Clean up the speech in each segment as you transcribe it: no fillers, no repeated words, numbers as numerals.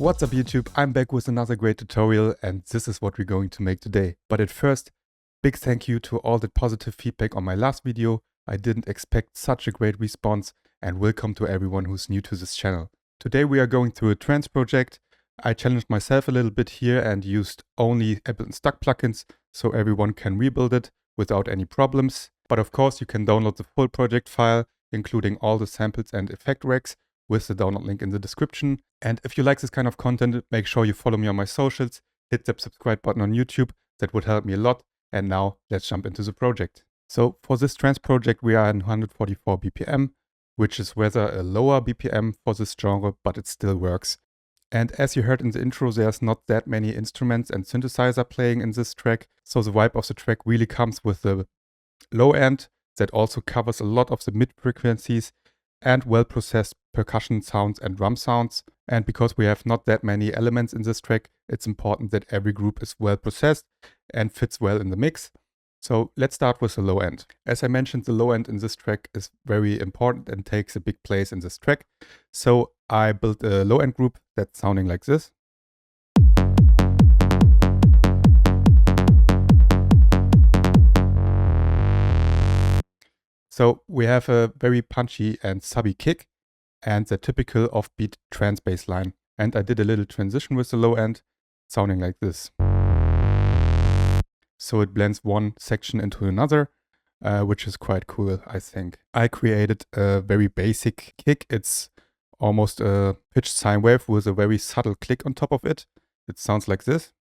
What's up YouTube, I'm back with another great tutorial and this is what we're going to make today. But at first, big thank you to all the positive feedback on my last video. I didn't expect such a great response and welcome to everyone who's new to this channel. Today we are going through a Trance project. I challenged myself a little bit here and used only Ableton stock plugins so everyone can rebuild it without any problems. But of course you can download the full project file, including all the samples and effect racks, with the download link in the description. And if you like this kind of content, make sure you follow me on my socials, hit the subscribe button on YouTube, that would help me a lot. And now let's jump into the project. So for this Trance project we are in 144 BPM, which is rather a lower BPM for this genre, but it still works. And as you heard in the intro, there's not that many instruments and synthesizer playing in this track, so the vibe of the track really comes with the low end that also covers a lot of the mid frequencies and well-processed percussion sounds and drum sounds. And because we have not that many elements in this track, it's important that every group is well-processed and fits well in the mix. So let's start with the low end. As I mentioned, the low end in this track is very important and takes a big place in this track. So I built a low end group that's sounding like this. So we have a very punchy and subby kick and the typical offbeat trance bass line. And I did a little transition with the low end, sounding like this. So it blends one section into another, which is quite cool, I think. I created a very basic kick. It's almost a pitched sine wave with a very subtle click on top of it. It sounds like this.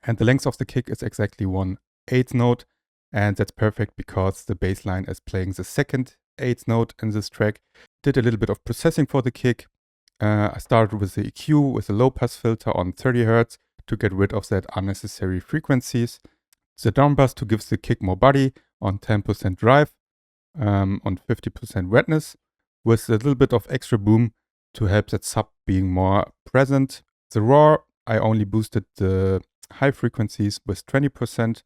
And the length of the kick is exactly 1/8 note. And that's perfect because the bass line is playing the second 8th note in this track. Did a little bit of processing for the kick. I started with the EQ with a low pass filter on 30 Hz to get rid of that unnecessary frequencies. The down bass to give the kick more body on 10% drive, on 50% wetness, with a little bit of extra boom to help that sub being more present. The raw, I only boosted the high frequencies with 20%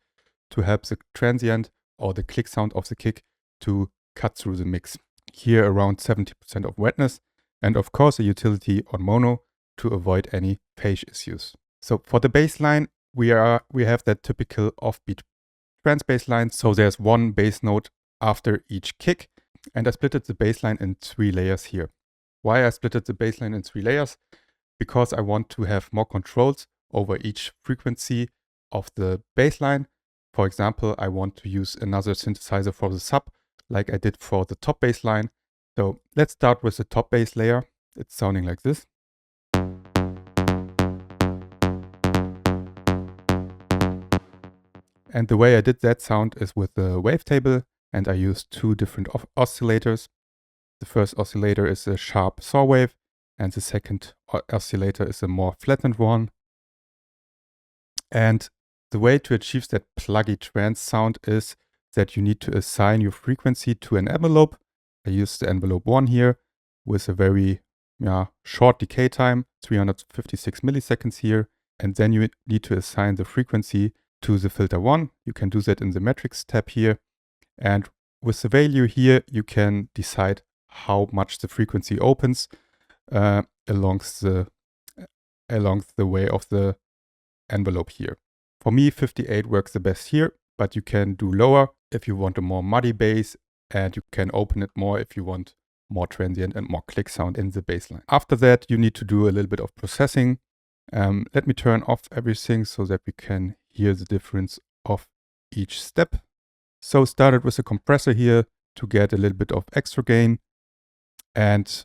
to help the transient or the click sound of the kick to cut through the mix. Here around 70% of wetness, and of course a utility on mono to avoid any phase issues. So for the bass line, we have that typical offbeat trance bass line. So there's one bass note after each kick, and I splitted the bass line in 3 layers here. Why I splitted the bass line in 3 layers? Because I want to have more controls over each frequency of the bass line. For example, I want to use another synthesizer for the sub, like I did for the top bass line. So let's start with the top bass layer. It's sounding like this. And the way I did that sound is with the wavetable, and I used 2 different oscillators. The first oscillator is a sharp saw wave, and the second oscillator is a more flattened one. And the way to achieve that pluggy trance sound is that you need to assign your frequency to an envelope. I used the envelope 1 here with a very short decay time, 356 milliseconds here. And then you need to assign the frequency to the filter 1. You can do that in the metrics tab here. And with the value here, you can decide how much the frequency opens along the way of the envelope here. For me, 58 works the best here, but you can do lower if you want a more muddy bass, and you can open it more if you want more transient and more click sound in the bass line. After that, you need to do a little bit of processing. Let me turn off everything so that we can hear the difference of each step. So started with a compressor here to get a little bit of extra gain. And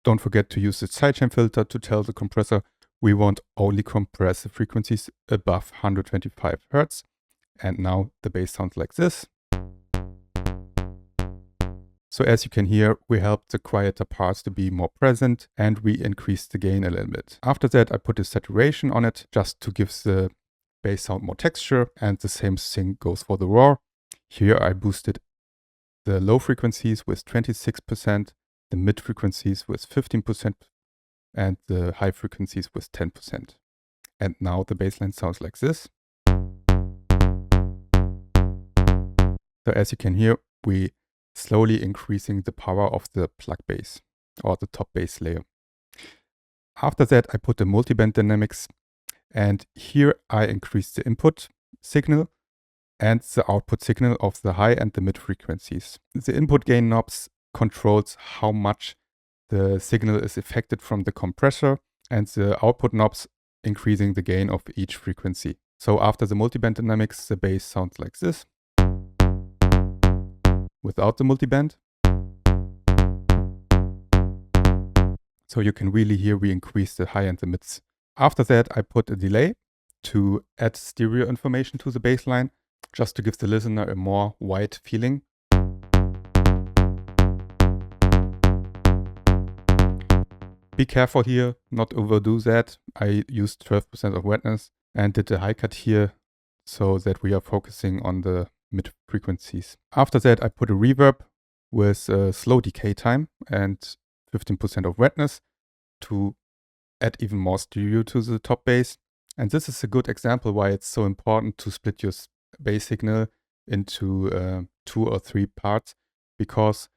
don't forget to use the sidechain filter to tell the compressor we want only compress the frequencies above 125 Hz. And now the bass sounds like this. So as you can hear, we helped the quieter parts to be more present and we increased the gain a little bit. After that, I put a saturation on it just to give the bass sound more texture, and the same thing goes for the raw. Here I boosted the low frequencies with 26%, the mid frequencies with 15%, and the high frequencies with 10%. And now the bassline sounds like this. So as you can hear, we slowly increasing the power of the plug bass or the top bass layer. After that, I put the multiband dynamics, and here I increased the input signal and the output signal of the high and the mid frequencies. The input gain knobs controls how much the signal is affected from the compressor, and the output knobs increasing the gain of each frequency. So after the multiband dynamics, the bass sounds like this. Without the multiband. So you can really hear we increase the high and the mids. After that, I put a delay to add stereo information to the bassline, just to give the listener a more wide feeling. Be careful here, not overdo that. I used 12% of wetness and did a high cut here so that we are focusing on the mid frequencies. After that, I put a reverb with a slow decay time and 15% of wetness to add even more stereo to the top bass. And this is a good example why it's so important to split your bass signal into 2 or 3 parts, because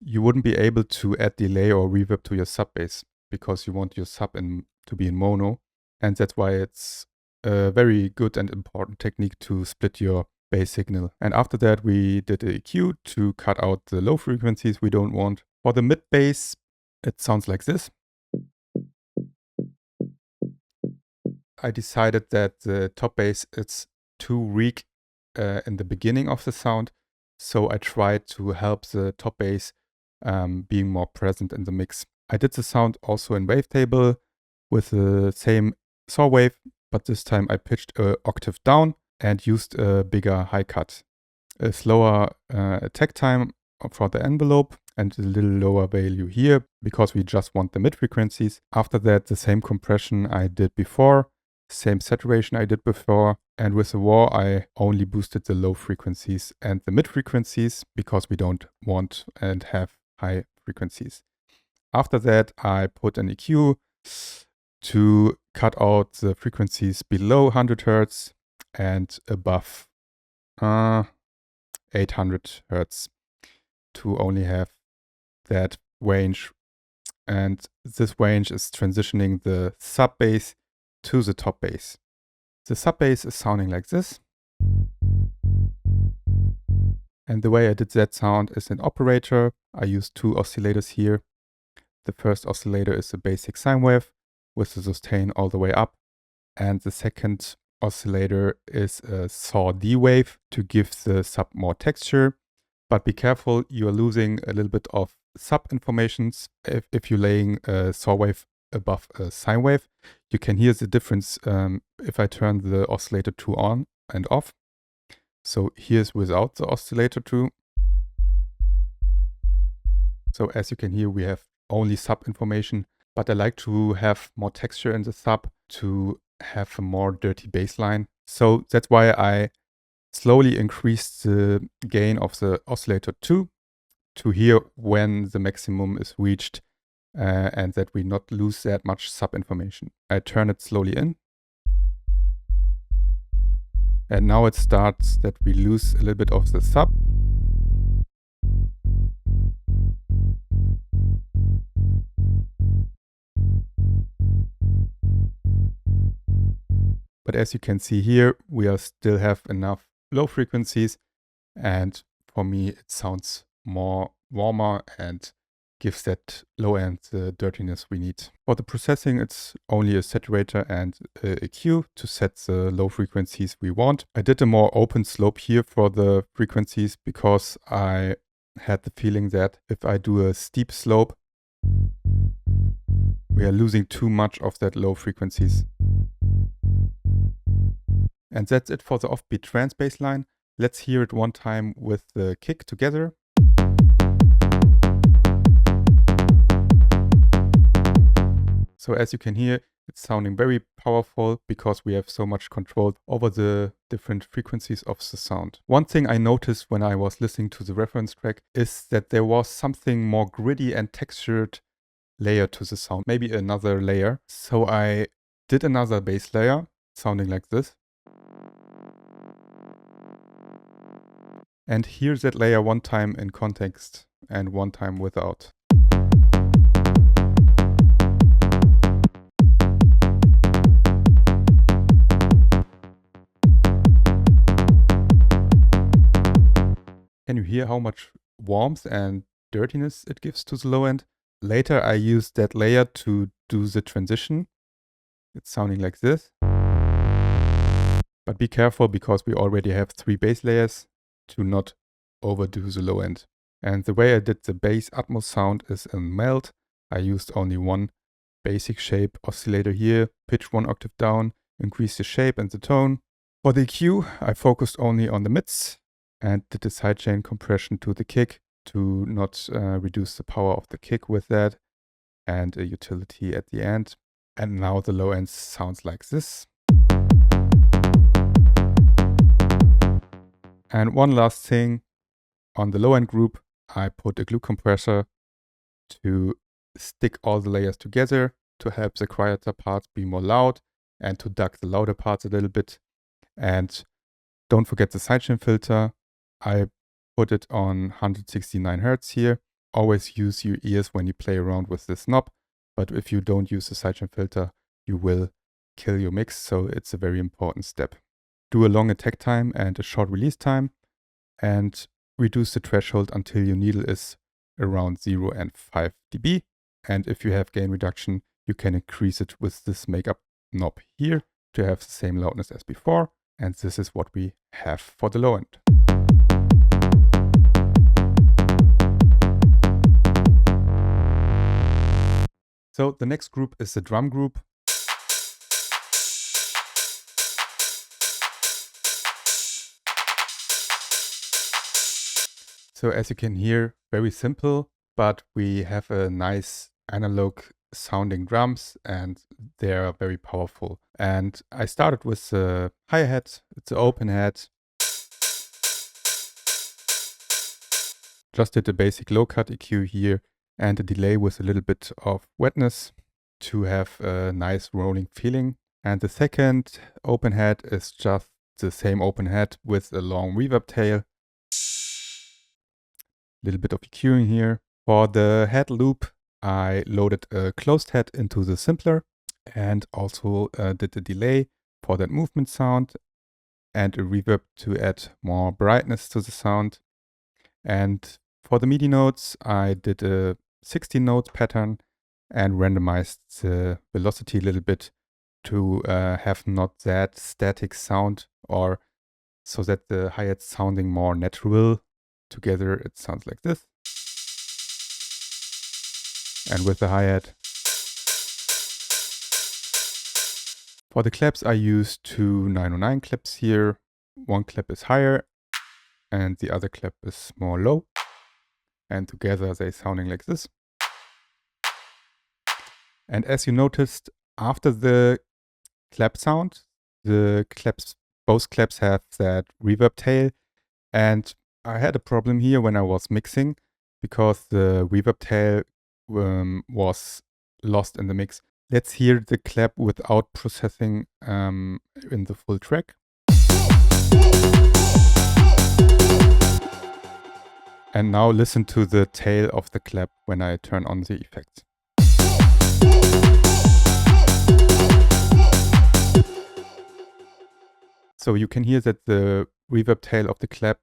you wouldn't be able to add delay or reverb to your sub bass because you want your sub to be in mono. And that's why it's a very good and important technique to split your bass signal. And after that, we did a EQ to cut out the low frequencies we don't want. For the mid bass, it sounds like this. I decided that the top bass is too weak in the beginning of the sound, so I tried to help the top bass being more present in the mix. I did the sound also in wavetable with the same saw wave, but this time I pitched an octave down and used a bigger high cut. A slower attack time for the envelope and a little lower value here because we just want the mid frequencies. After that, the same compression I did before, same saturation I did before, and with the wah I only boosted the low frequencies and the mid frequencies because we don't want and have high frequencies. After that, I put an EQ to cut out the frequencies below 100 Hz and above 800 Hz to only have that range. And this range is transitioning the sub bass to the top bass. The sub bass is sounding like this. And the way I did that sound is in operator. I used 2 oscillators here. The first oscillator is a basic sine wave with the sustain all the way up. And the second oscillator is a saw D wave to give the sub more texture. But be careful, you are losing a little bit of sub informations if you're laying a saw wave above a sine wave. You can hear the difference if I turn the oscillator 2 on and off. So here's without the oscillator 2. So as you can hear, we have only sub information, but I like to have more texture in the sub to have a more dirty bass line. So that's why I slowly increased the gain of the oscillator 2 to hear when the maximum is reached and that we not lose that much sub information. I turn it slowly in. And now it starts that we lose a little bit of the sub. But as you can see here, we still have enough low frequencies. And for me, it sounds more warmer and gives that low end the dirtiness we need. For the processing, it's only a saturator and a EQ to set the low frequencies we want. I did a more open slope here for the frequencies because I had the feeling that if I do a steep slope, we are losing too much of that low frequencies. And that's it for the offbeat trance bass line. Let's hear it one time with the kick together. So as you can hear, it's sounding very powerful because we have so much control over the different frequencies of the sound. One thing I noticed when I was listening to the reference track is that there was something more gritty and textured layer to the sound, maybe another layer. So I did another bass layer sounding like this. And here's that layer one time in context and one time without. hear how much warmth and dirtiness it gives to the low end. Later I used that layer to do the transition. It's sounding like this. But be careful, because we already have 3 bass layers, to not overdo the low end. And the way I did the bass Atmos sound is in melt. I used only one basic shape oscillator here, pitch 1 octave down, increase the shape and the tone. For the EQ, I focused only on the mids and did the sidechain compression to the kick to not reduce the power of the kick with that, and a utility at the end. And now the low end sounds like this. And one last thing, on the low end group, I put a glue compressor to stick all the layers together to help the quieter parts be more loud and to duck the louder parts a little bit. And don't forget the sidechain filter. I put it on 169 Hz here. Always use your ears when you play around with this knob, but if you don't use the sidechain filter, you will kill your mix, so it's a very important step. Do a long attack time and a short release time, and reduce the threshold until your needle is around 0 and 5 dB. And if you have gain reduction, you can increase it with this makeup knob here to have the same loudness as before. And this is what we have for the low end. So the next group is the drum group. So as you can hear, very simple, but we have a nice analog sounding drums and they are very powerful. And I started with the hi-hat, it's an open hat. Just did a basic low cut EQ here and a delay with a little bit of wetness to have a nice rolling feeling. And the second open hat is just the same open hat with a long reverb tail. Little bit of EQing here. For the head loop, I loaded a closed head into the simpler and also did a delay for that movement sound and a reverb to add more brightness to the sound. And for the MIDI notes, I did a 16 notes pattern and randomized the velocity a little bit to have not that static sound, or so that the hi-hat's sounding more natural. Together it sounds like this. And with the hi-hat. For the claps I used 2 909 claps here. One clap is higher and the other clap is more low. And together they're sounding like this. And as you noticed, after the clap sound, both claps have that reverb tail. And I had a problem here when I was mixing, because the reverb tail was lost in the mix. Let's hear the clap without processing in the full track. And now listen to the tail of the clap when I turn on the effects. So you can hear that the reverb tail of the clap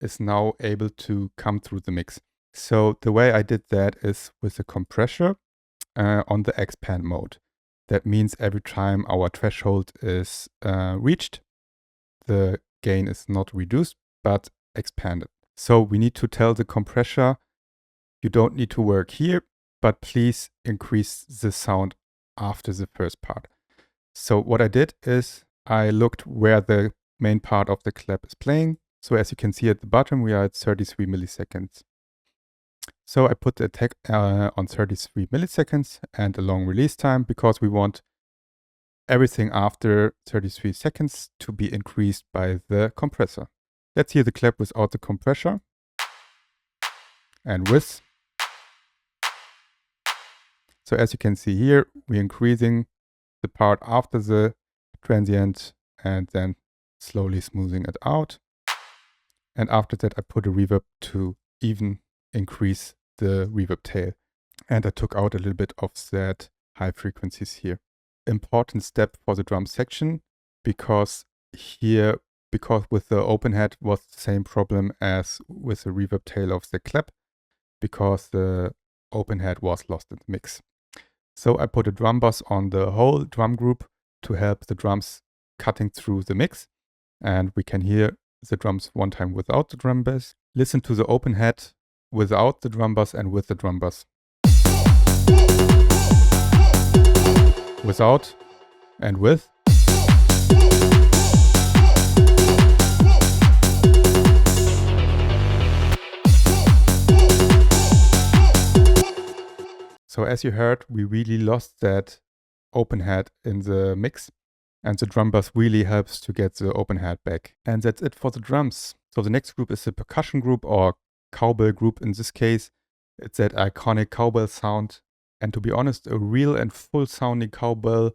is now able to come through the mix. So the way I did that is with the compressor on the expand mode. That means every time our threshold is reached, the gain is not reduced, but expanded. So we need to tell the compressor, you don't need to work here, but please increase the sound after the first part. So what I did is I looked where the main part of the clap is playing. So as you can see at the bottom, we are at 33 milliseconds. So I put the attack on 33 milliseconds and a long release time, because we want everything after 33 seconds to be increased by the compressor. Let's hear the clap without the compressor and with. So as you can see here, we're increasing the part after the transient and then slowly smoothing it out. And after that, I put a reverb to even increase the reverb tail. And I took out a little bit of that high frequencies here. Important step for the drum section, because here because with the open head was the same problem as with the reverb tail of the clap, because the open head was lost in the mix. So I put a drum bus on the whole drum group to help the drums cutting through the mix. And we can hear the drums one time without the drum bass. Listen to the open head without the drum bus and with the drum bus. Without and with. So as you heard, we really lost that open head in the mix, and the drum bass really helps to get the open head back. And that's it for the drums. So the next group is the percussion group, or cowbell group in this case. It's that iconic cowbell sound. And to be honest, a real and full sounding cowbell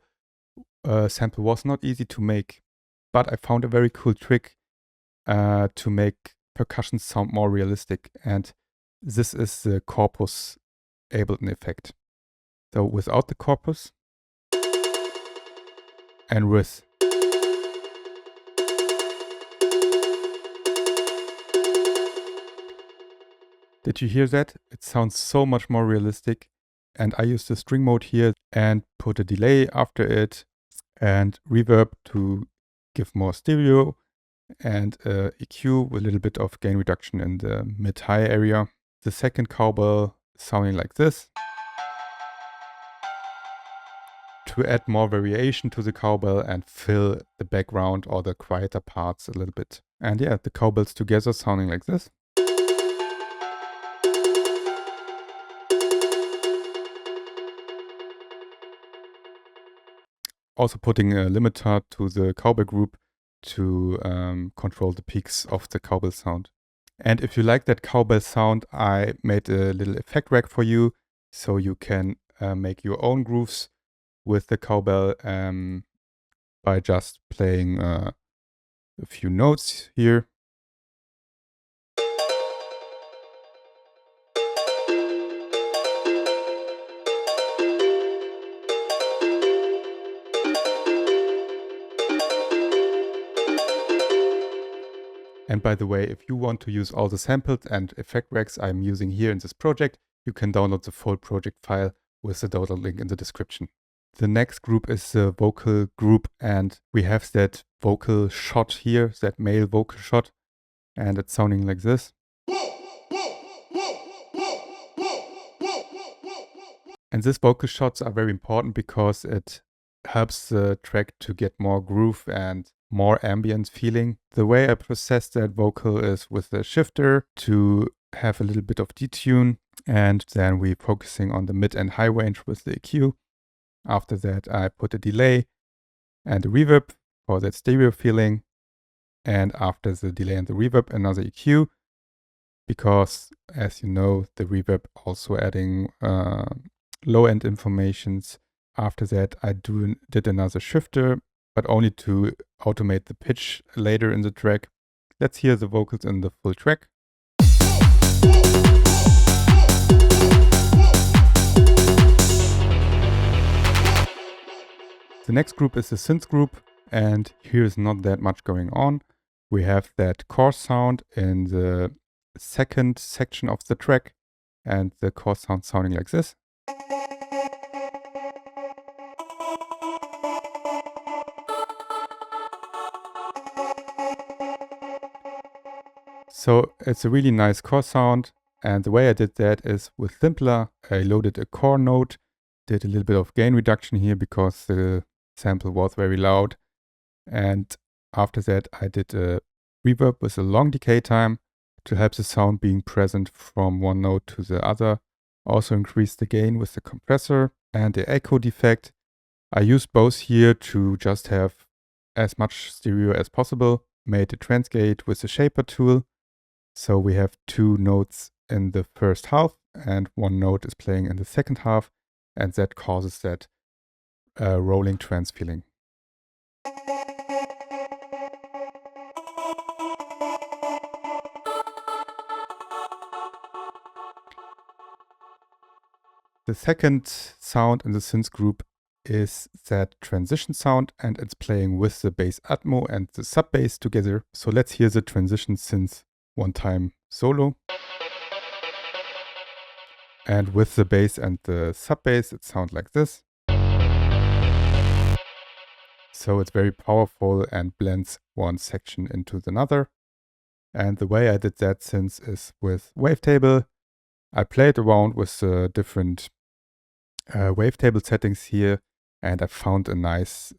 sample was not easy to make. But I found a very cool trick to make percussion sound more realistic. And this is the corpus Ableton effect. So without the corpus and with. Did you hear that? It sounds so much more realistic. And I used the string mode here and put a delay after it and reverb to give more stereo, and EQ with a little bit of gain reduction in the mid-high area. The second cowbell sounding like this, to add more variation to the cowbell and fill the background or the quieter parts a little bit. And yeah, the cowbells together sounding like this. Also putting a limiter to the cowbell group to control the peaks of the cowbell sound. And if you like that cowbell sound, I made a little effect rack for you, so you can make your own grooves with the cowbell by just playing a few notes here. And by the way, if you want to use all the samples and effect racks I'm using here in this project, you can download the full project file with the download link in the description. The next group is the vocal group, and we have that vocal shot here, that male vocal shot, and it's sounding like this. And these vocal shots are very important because it helps the track to get more groove and more ambient feeling. The way I process that vocal is with the shifter to have a little bit of detune, and then we're focusing on the mid and high range with the EQ. After that, I put a delay and a reverb for that stereo feeling, and after the delay and the reverb, another EQ, because as you know, the reverb also adding low-end informations. After that, I did another shifter, but only to automate the pitch later in the track. Let's hear the vocals in the full track. The next group is the synth group, and here is not that much going on. We have that core sound in the second section of the track, and the core sound sounding like this. So it's a really nice core sound, and the way I did that is with Simpler. I loaded a core node, did a little bit of gain reduction here because the sample was very loud, and after that I did a reverb with a long decay time to help the sound being present from one node to the other. Also increased the gain with the compressor and the echo defect. I used both here to just have as much stereo as possible. Made a Trance gate with the shaper tool. So we have two notes in the first half and one note is playing in the second half, and that causes that rolling trance feeling. The second sound in the synth group is that transition sound, and it's playing with the bass Atmo and the sub bass together. So let's hear the transition synth one time solo. And with the bass and the sub bass, it sounds like this. So it's very powerful and blends one section into another. And the way I did that synth is with Wavetable. I played around with the different Wavetable settings here, and I found a nice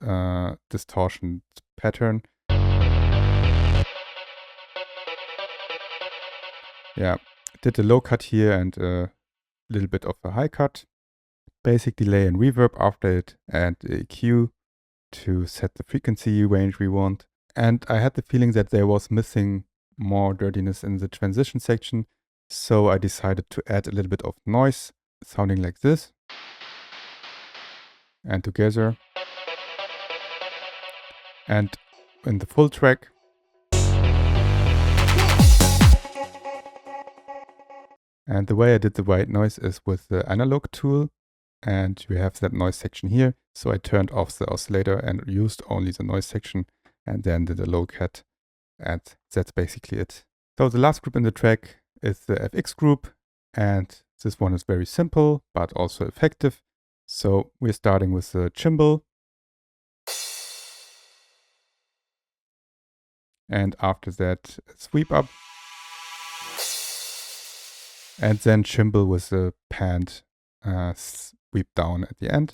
distortion pattern. Yeah, did a low cut here and a little bit of a high cut. Basic delay and reverb after it, and EQ to set the frequency range we want. And I had the feeling that there was missing more dirtiness in the transition section, so I decided to add a little bit of noise, sounding like this. And together. And in the full track. And the way I did the white noise is with the analog tool. And you have that noise section here. So I turned off the oscillator and used only the noise section, and then did a low cut. And that's basically it. So the last group in the track is the FX group. And this one is very simple, but also effective. So we're starting with the cymbal. And after that, sweep up. And then cymbal with the panned sweep down at the end.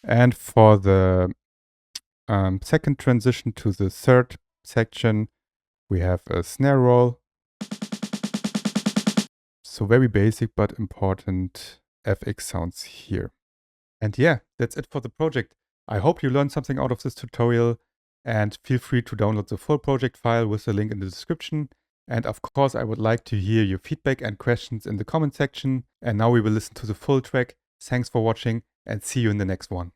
And for the second transition to the third section, we have a snare roll. So very basic but important FX sounds here. And yeah, that's it for the project. I hope you learned something out of this tutorial, and feel free to download the full project file with the link in the description. And of course, I would like to hear your feedback and questions in the comment section. And now we will listen to the full track. Thanks for watching, and see you in the next one.